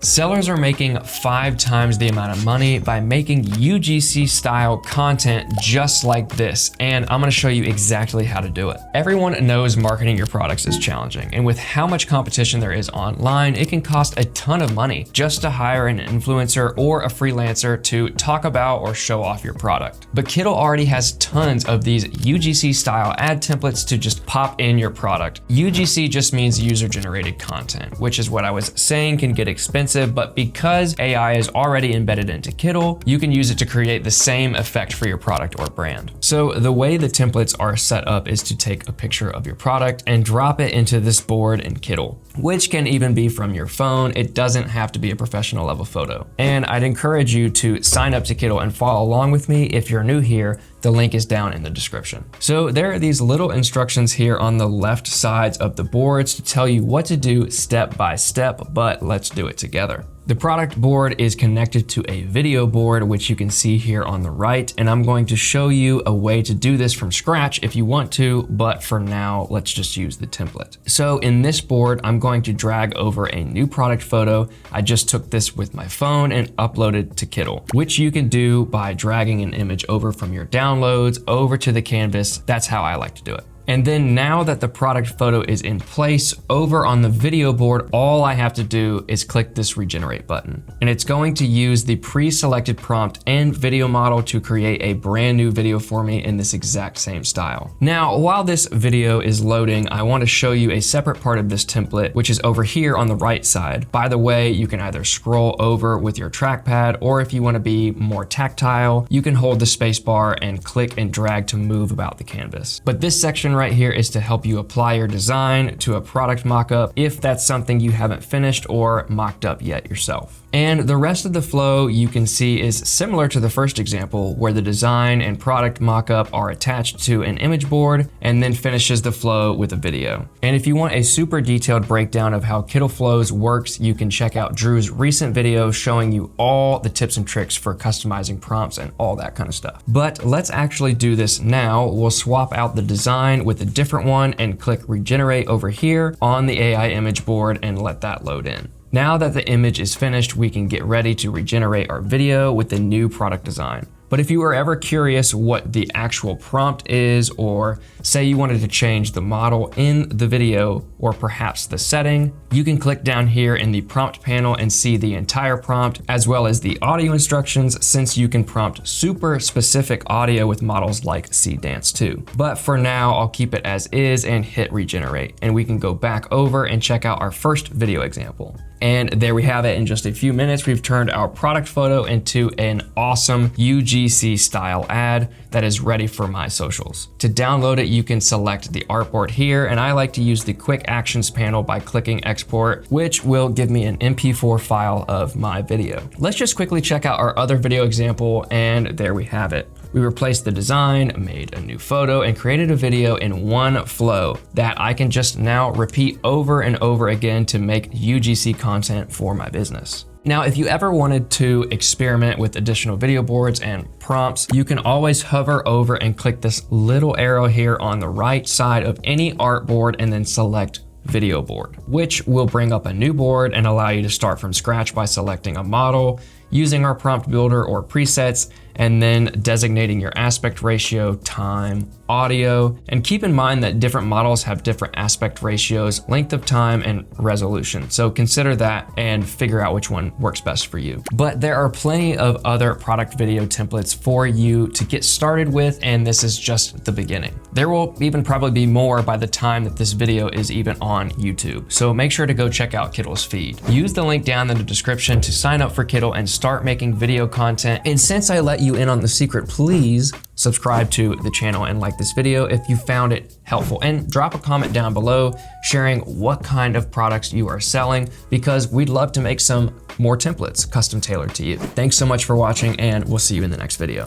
Sellers are making 5 times the amount of money by making UGC style content just like this, and I'm gonna show you exactly how to do it. Everyone knows marketing your products is challenging, and with how much competition there is online, it can cost a ton of money just to hire an influencer or a freelancer to talk about or show off your product. But Kittl already has tons of these UGC style ad templates to just pop in your product. UGC just means user generated content, which is what I was saying can get expensive, but because AI is already embedded into Kittl, you can use it to create the same effect for your product or brand. So the way the templates are set up is to take a picture of your product and drop it into this board in Kittl, which can even be from your phone. It doesn't have to be a professional level photo. And I'd encourage you to sign up to Kittl and follow along with me. If you're new here, the link is down in the description. So there are these little instructions here on the left sides of the boards to tell you what to do step by step, but let's do it together. The product board is connected to a video board, which you can see here on the right, and I'm going to show you a way to do this from scratch if you want to, but for now, let's just use the template. So in this board, I'm going to drag over a new product photo. I just took this with my phone and uploaded to Kittl, which you can do by dragging an image over from your downloads over to the canvas. That's how I like to do it. And then now that the product photo is in place over on the video board, all I have to do is click this regenerate button. And it's going to use the pre-selected prompt and video model to create a brand new video for me in this exact same style. Now, while this video is loading, I want to show you a separate part of this template, which is over here on the right side. By the way, you can either scroll over with your trackpad, or if you want to be more tactile, you can hold the space bar and click and drag to move about the canvas. But this section right here is to help you apply your design to a product mockup if that's something you haven't finished or mocked up yet yourself. And the rest of the flow you can see is similar to the first example, where the design and product mockup are attached to an image board and then finishes the flow with a video. And if you want a super detailed breakdown of how Kittl Flows works, you can check out Drew's recent video showing you all the tips and tricks for customizing prompts and all that kind of stuff. But let's actually do this now. We'll swap out the design with a different one and click regenerate over here on the AI image board and let that load in. Now that the image is finished, we can get ready to regenerate our video with the new product design. But if you were ever curious what the actual prompt is, or say you wanted to change the model in the video, or perhaps the setting, you can click down here in the prompt panel and see the entire prompt, as well as the audio instructions, since you can prompt super specific audio with models like Dance 2. But for now, I'll keep it as is and hit regenerate, and we can go back over and check out our first video example. And there we have it. In just a few minutes, we've turned our product photo into an awesome UGC style ad that is ready for my socials. To download it, you can select the artboard here, and I like to use the quick actions panel by clicking export, which will give me an MP4 file of my video. Let's just quickly check out our other video example, and there we have it. We replaced the design, made a new photo, and created a video in one flow that I can just now repeat over and over again to make UGC content for my business. Now, if you ever wanted to experiment with additional video boards and prompts, you can always hover over and click this little arrow here on the right side of any artboard and then select video board, which will bring up a new board and allow you to start from scratch by selecting a model, using our prompt builder or presets, and then designating your aspect ratio, time, audio, and keep in mind that different models have different aspect ratios, length of time, and resolution. So consider that and figure out which one works best for you. But there are plenty of other product video templates for you to get started with, and this is just the beginning. There will even probably be more by the time that this video is even on YouTube. So make sure to go check out Kittl's feed. Use the link down in the description to sign up for Kittl and start making video content. And since I let you in on the secret, please subscribe to the channel and like this video if you found it helpful, and drop a comment down below sharing what kind of products you are selling, because we'd love to make some more templates custom tailored to you. Thanks so much for watching, and we'll see you in the next video.